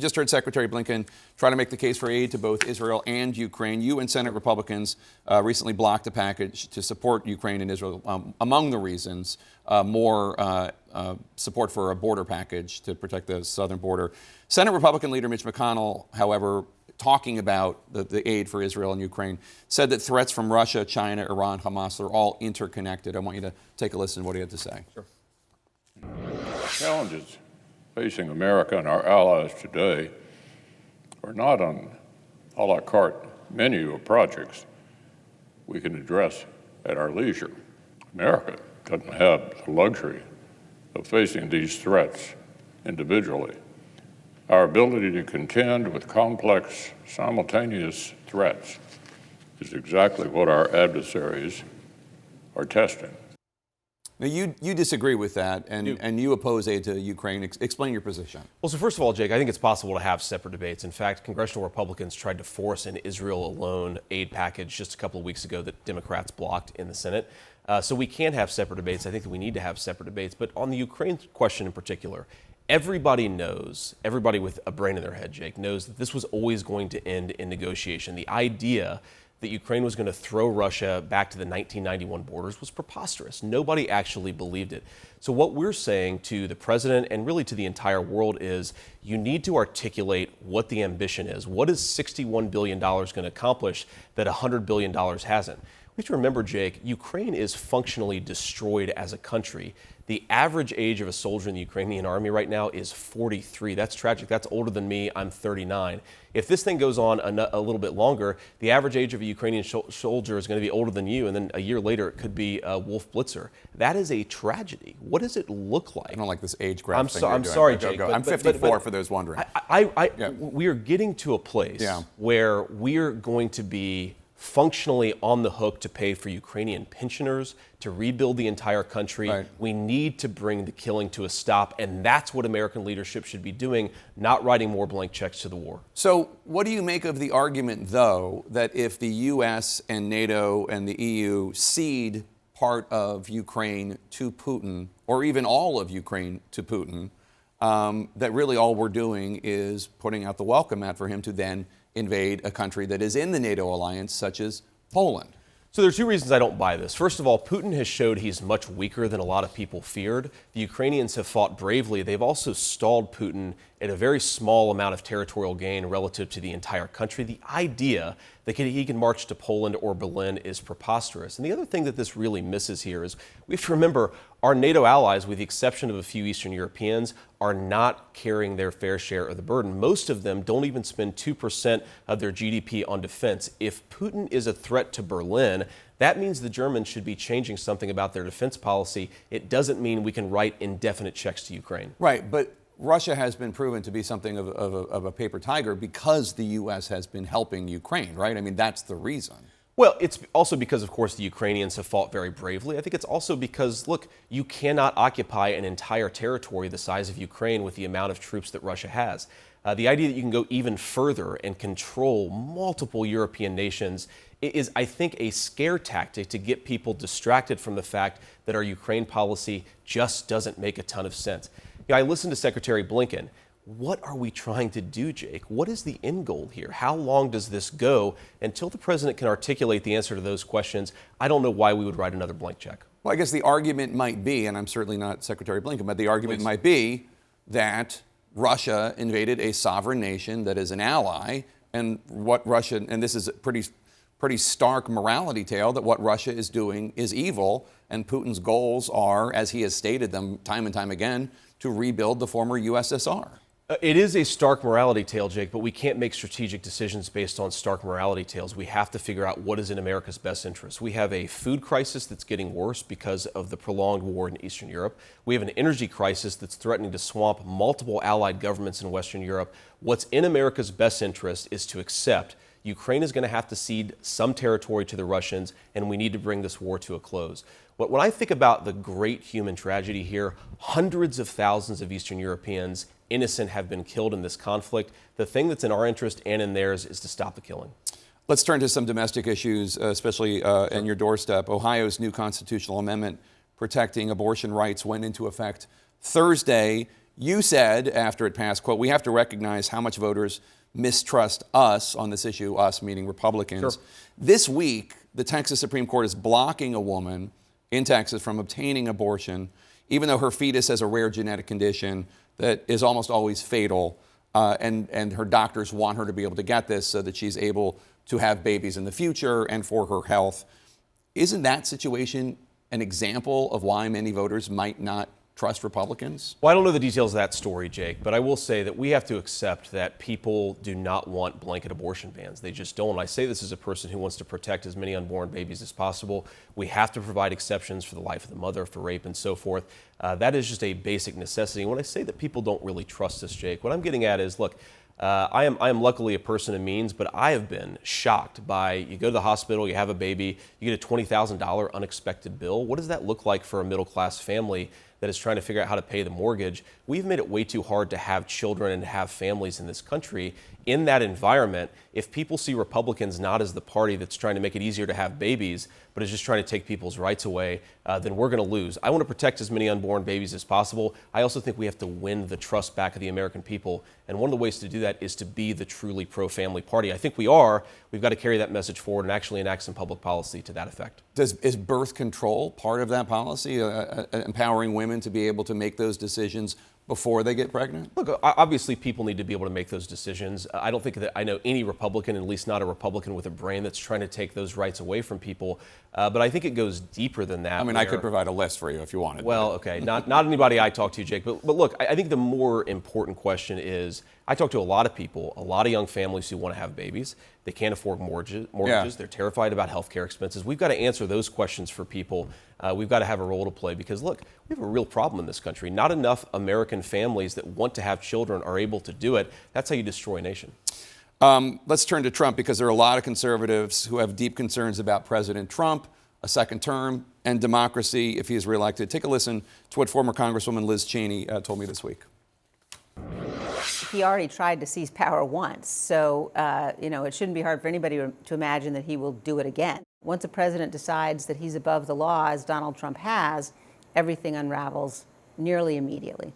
just heard Secretary Blinken try to make the case for aid to both Israel and Ukraine. You and Senate Republicans recently blocked a package to support Ukraine and Israel. Among the reasons, more support for a border package to protect the southern border. Senate Republican leader Mitch McConnell, however, talking about the aid for Israel and Ukraine, said that threats from Russia, China, Iran, Hamas are all interconnected. I want you to take a listen to what he had to say. Sure. Challenges facing America and our allies today are not on a la carte menu of projects we can address at our leisure. America doesn't have the luxury of facing these threats individually. Our ability to contend with complex, simultaneous threats is exactly what our adversaries are testing. Now, you disagree with that, and you oppose aid to Ukraine. Explain your position. Well, so first of all, Jake, I think it's possible to have separate debates. In fact, congressional Republicans tried to force an Israel alone aid package just a couple of weeks ago that Democrats blocked in the Senate. So we can have separate debates. I think that we need to have separate debates. But on the Ukraine question in particular, everybody knows, everybody with a brain in their head, Jake, knows that this was always going to end in negotiation. The idea that Ukraine was going to throw Russia back to the 1991 borders was preposterous. Nobody actually believed it. So what we're saying to the president and really to the entire world is you need to articulate what the ambition is. What is $61 billion going to accomplish that $100 billion hasn't? We have to remember, Jake, Ukraine is functionally destroyed as a country. The average age of a soldier in the Ukrainian army right now is 43. That's tragic. That's older than me. I'm 39. If this thing goes on a little bit longer, the average age of a Ukrainian soldier is going to be older than you, and then a year later it could be Wolf Blitzer. That is a tragedy. What does it look like? I don't like this age graph thing. I'm sorry, Jake. I'm 54 for those wondering. We are getting to a place where we are going to be functionally on the hook to pay for Ukrainian pensioners, to rebuild the entire country. Right. We need to bring the killing to a stop, and that's what American leadership should be doing, not writing more blank checks to the war. So what do you make of the argument, though, that if the U.S. and NATO and the EU cede part of Ukraine to Putin, or even all of Ukraine to Putin, that really all we're doing is putting out the welcome mat for him to then invade a country that is in the NATO alliance, such as Poland? So there's two reasons I don't buy this. First of all, Putin has showed he's much weaker than a lot of people feared. The Ukrainians have fought bravely. They've also stalled Putin at a very small amount of territorial gain relative to the entire country. The idea that he can march to Poland or Berlin is preposterous. And the other thing that this really misses here is we have to remember our NATO allies, with the exception of a few Eastern Europeans, are not carrying their fair share of the burden. Most of them don't even spend 2% of their GDP on defense. If Putin is a threat to Berlin, that means the Germans should be changing something about their defense policy. It doesn't mean we can write indefinite checks to Ukraine. Right, but Russia has been proven to be something of a paper tiger because the U.S. has been helping Ukraine, right? I mean, that's the reason. Well, it's also because, of course, the Ukrainians have fought very bravely. I think it's also because, look, you cannot occupy an entire territory the size of Ukraine with the amount of troops that Russia has. The idea that you can go even further and control multiple European nations is, I think, a scare tactic to get people distracted from the fact that our Ukraine policy just doesn't make a ton of sense. I listened to Secretary Blinken. What are we trying to do, Jake? What is the end goal here? How long does this go? Until the president can articulate the answer to those questions, I don't know why we would write another blank check. Well, I guess the argument might be, and I'm certainly not Secretary Blinken, but the argument might be that Russia invaded a sovereign nation that is an ally, and what Russia, and this is a pretty stark morality tale, that what Russia is doing is evil, and Putin's goals are, as he has stated them time and time again, to rebuild the former USSR. It is a stark morality tale, Jake, but we can't make strategic decisions based on stark morality tales. We have to figure out what is in America's best interest. We have a food crisis that's getting worse because of the prolonged war in Eastern Europe. We have an energy crisis that's threatening to swamp multiple allied governments in Western Europe. What's in America's best interest is to accept Ukraine is going to have to cede some territory to the Russians, and we need to bring this war to a close. When I think about the great human tragedy here, hundreds of thousands of Eastern Europeans, innocent, have been killed in this conflict. The thing that's in our interest and in theirs is to stop the killing. Let's turn to some domestic issues, especially in your doorstep. Ohio's new constitutional amendment protecting abortion rights went into effect Thursday. You said after it passed, quote, "We have to recognize how much voters mistrust us on this issue," us meaning Republicans. Sure. This week, the Texas Supreme Court is blocking a woman in Texas from obtaining abortion, even though her fetus has a rare genetic condition that is almost always fatal, and her doctors want her to be able to get this so that she's able to have babies in the future and for her health. Isn't that situation an example of why many voters might not trust Republicans? Well, I don't know the details of that story, Jake, but I will say that we have to accept that people do not want blanket abortion bans. They just don't. I say this as a person who wants to protect as many unborn babies as possible. We have to provide exceptions for the life of the mother, for rape, and so forth. That is just a basic necessity. When I say that people don't really trust us, Jake, what I'm getting at is, look, I am luckily a person of means, but I have been shocked by, you go to the hospital, you have a baby, you get a $20,000 unexpected bill. What does that look like for a middle-class family that is trying to figure out how to pay the mortgage? We've made it way too hard to have children and to have families in this country. In that environment, if people see Republicans not as the party that's trying to make it easier to have babies, but is just trying to take people's rights away, then we're going to lose. I want to protect as many unborn babies as possible. I also think we have to win the trust back of the American people. And one of the ways to do that is to be the truly pro-family party. I think we are. We've got to carry that message forward and actually enact some public policy to that effect. Is birth control part of that policy, empowering women to be able to make those decisions before they get pregnant? Look, obviously people need to be able to make those decisions. I don't think that I know any Republican, at least not a Republican with a brain, that's trying to take those rights away from people. But I think it goes deeper than that. I mean, I could provide a list for you if you wanted. Well, okay, not anybody I talk to, Jake. But look, I think the more important question is, I talk to a lot of people, a lot of young families who want to have babies. They can't afford mortgages. Yeah. They're terrified about health care expenses. We've got to answer those questions for people. We've got to have a role to play because, look, we have a real problem in this country. Not enough American families that want to have children are able to do it. That's how you destroy a nation. Let's turn to Trump, because there are a lot of conservatives who have deep concerns about President Trump, a second term, and democracy if he is reelected. Take a listen to what former Congresswoman Liz Cheney told me this week. He already tried to seize power once, so it shouldn't be hard for anybody to imagine that he will do it again. Once a president decides that he's above the law, as Donald Trump has, everything unravels nearly immediately.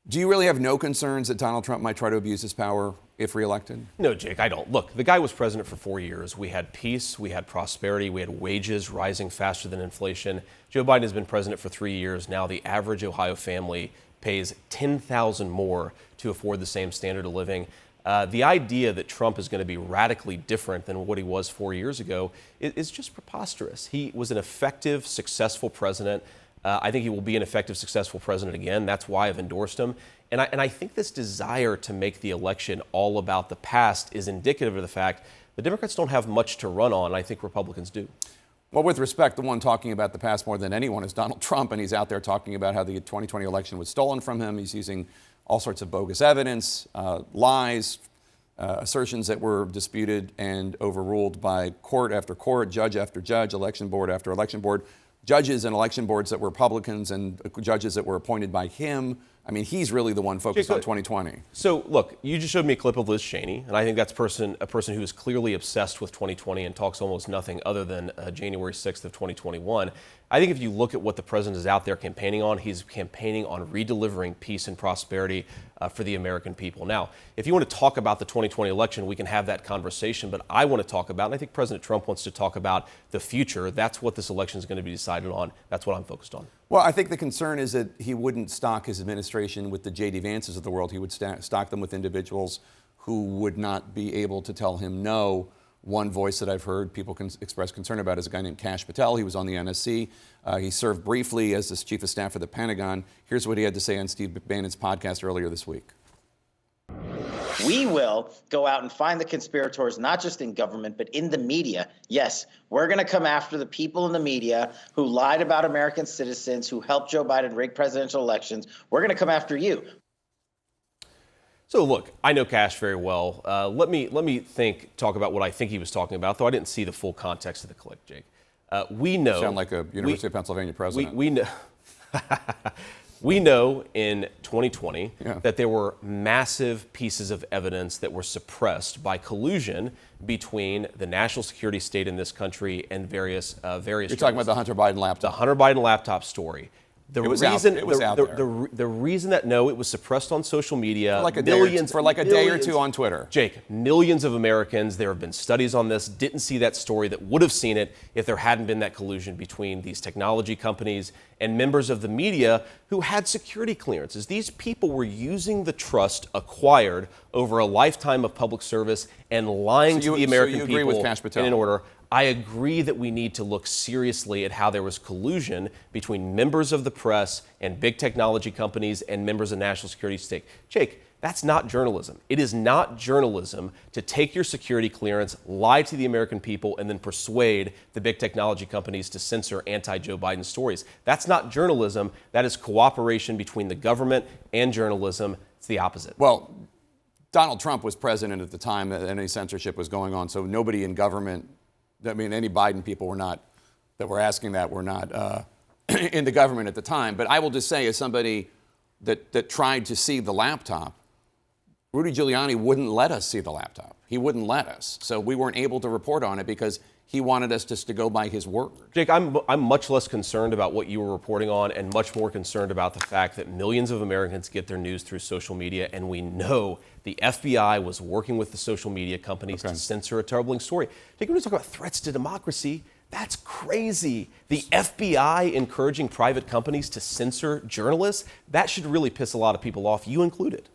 Do you really have no concerns that Donald Trump might try to abuse his power if reelected? No, Jake, I don't. Look, the guy was president for 4 years. We had peace, we had prosperity, we had wages rising faster than inflation. Joe Biden has been president for 3 years. Now the average Ohio family pays $10,000 more to afford the same standard of living. The idea that Trump is going to be radically different than what he was 4 years ago is just preposterous. He was an effective, successful president. I think he will be an effective, successful president again. That's why I've endorsed him. And I think this desire to make the election all about the past is indicative of the fact the Democrats don't have much to run on. I think Republicans do. Well, with respect, the one talking about the past more than anyone is Donald Trump, and he's out there talking about how the 2020 election was stolen from him. He's using all sorts of bogus evidence, lies, assertions that were disputed and overruled by court after court, judge after judge, election board after election board, judges and election boards that were Republicans and judges that were appointed by him. I mean, he's really the one focused on 2020. So, look, you just showed me a clip of Liz Cheney, and I think that's a person who is clearly obsessed with 2020 and talks almost nothing other than January 6th of 2021. I think if you look at what the president is out there campaigning on, he's campaigning on redelivering peace and prosperity for the American people. Now, if you want to talk about the 2020 election, we can have that conversation, but I want to talk about, and I think President Trump wants to talk about the future. That's what this election is going to be decided on. That's what I'm focused on. Well, I think the concern is that he wouldn't stock his administration with the J.D. Vances of the world. He would stock them with individuals who would not be able to tell him no. One voice that I've heard people can express concern about is a guy named Kash Patel. He was on the NSC. He served briefly as the chief of staff for the Pentagon. Here's what he had to say on Steve Bannon's podcast earlier this week. We will go out and find the conspirators, not just in government, but in the media. Yes, we're going to come after the people in the media who lied about American citizens, who helped Joe Biden rig presidential elections. We're going to come after you. So look, I know Kash very well. Let me talk about what I think he was talking about, though I didn't see the full context of the clip, Jake. We know. Sound like a University of Pennsylvania president. We know. We know in 2020 that there were massive pieces of evidence that were suppressed by collusion between the national security state in this country and various. You're talking about the Hunter Biden laptop. The Hunter Biden laptop story. The It was out- reason, it was the, out the, there. the, the reason that no, it was suppressed on social media. Like a millions, day or, for like a day or millions- two on Twitter. Jake, millions of Americans, there have been studies on this, didn't see that story, that would have seen it if there hadn't been that collusion between these technology companies and members of the media who had security clearances. These people were using the trust acquired over a lifetime of public service and lying So to the you American agree people with Kash Patel? in an order. I agree that we need to look seriously at how there was collusion between members of the press and big technology companies and members of national security state. Jake, that's not journalism. It is not journalism to take your security clearance, lie to the American people, and then persuade the big technology companies to censor anti-Joe Biden stories. That's not journalism. That is cooperation between the government and journalism. It's the opposite. Well, Donald Trump was president at the time that any censorship was going on, so nobody in government, I mean, any Biden people were not, that were asking that were not in the government at the time. But I will just say, as somebody that tried to see the laptop, Rudy Giuliani wouldn't let us see the laptop. He wouldn't let us. So we weren't able to report on it because he wanted us just to go by his word. Jake, I'm much less concerned about what you were reporting on and much more concerned about the fact that millions of Americans get their news through social media, and we know the FBI was working with the social media companies to censor a troubling story. Jake, when we talk about threats to democracy, that's crazy. The FBI encouraging private companies to censor journalists, that should really piss a lot of people off, you included.